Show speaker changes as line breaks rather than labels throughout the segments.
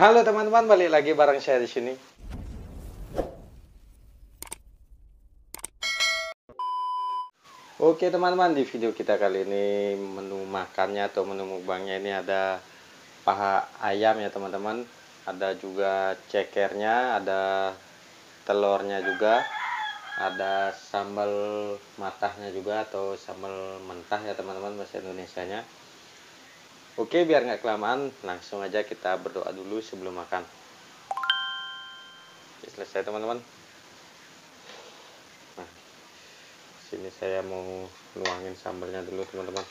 Halo teman-teman, balik lagi bareng saya di sini. Oke teman-teman, di video kita kali ini menu makannya atau menu mukbangnya ini ada paha ayam ya teman-teman. Ada juga cekernya, ada telurnya juga, ada sambal matahnya juga atau sambal mentah ya teman-teman bahasa Indonesianya. Oke, biar nggak kelamaan, langsung aja kita berdoa dulu sebelum makan. Oke, selesai teman-teman. Nah, sini saya mau nuangin sambalnya dulu teman-teman.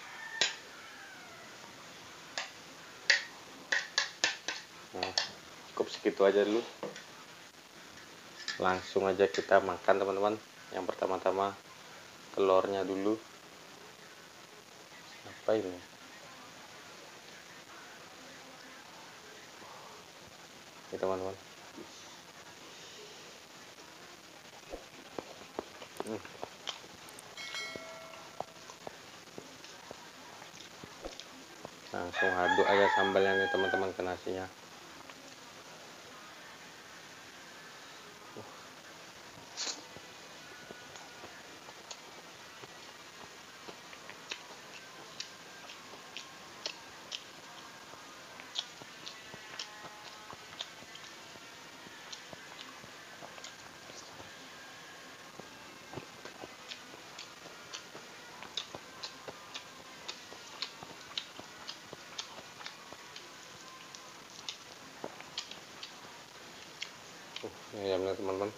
Nah, cukup segitu aja dulu. Langsung aja kita makan teman-teman. Yang pertama-tama telurnya dulu. Apa ini? Ini teman-teman. Langsung aduk aja sambalnya nih teman-teman ke nasinya. Ini ayamnya teman-teman.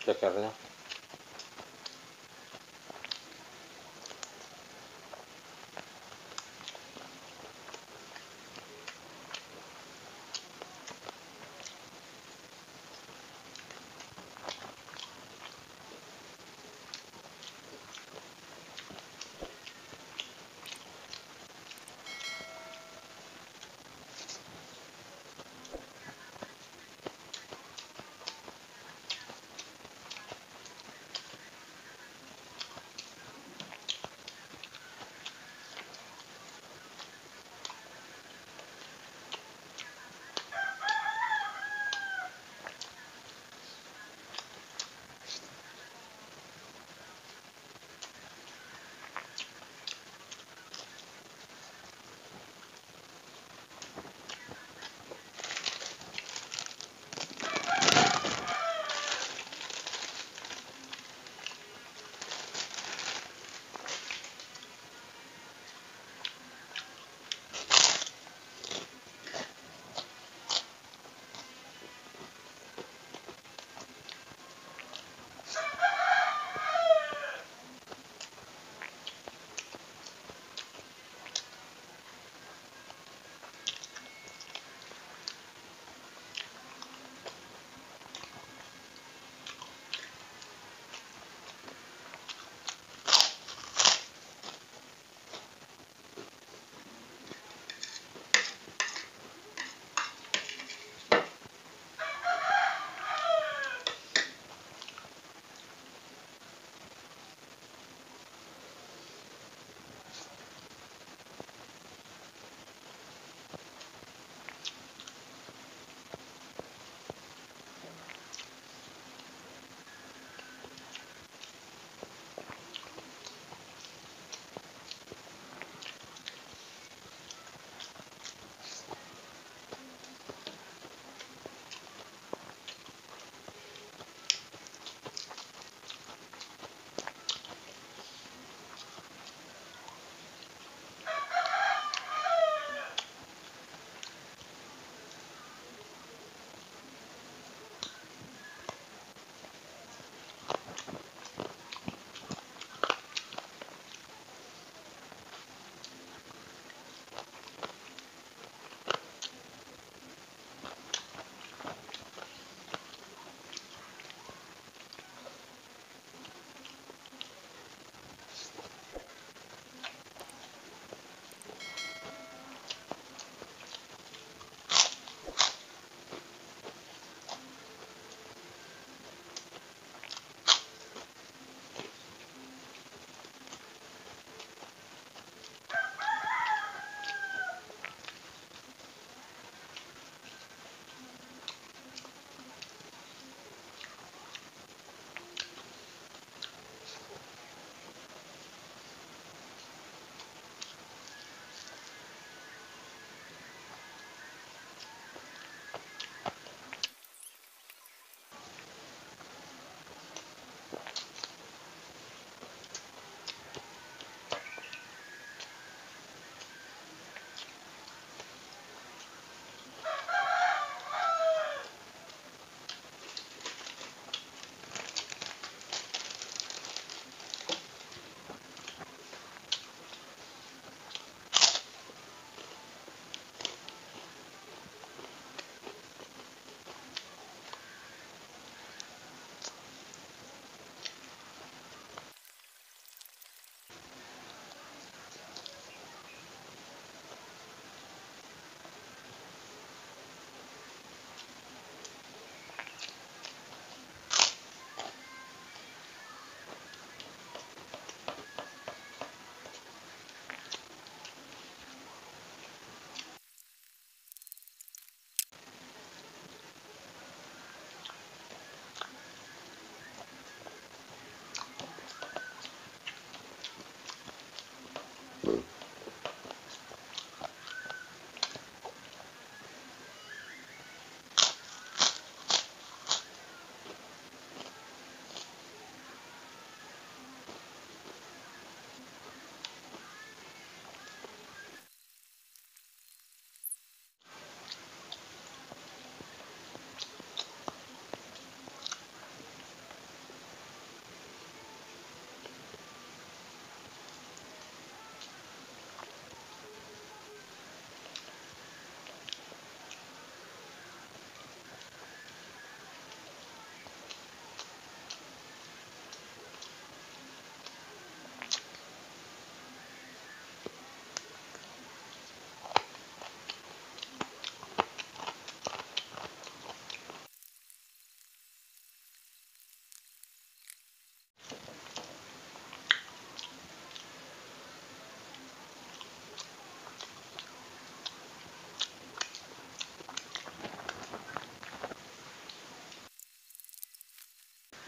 Cekernya.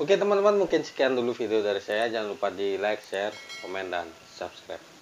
Oke teman-teman, mungkin sekian dulu video dari saya. Jangan lupa di like, share, komen, dan subscribe.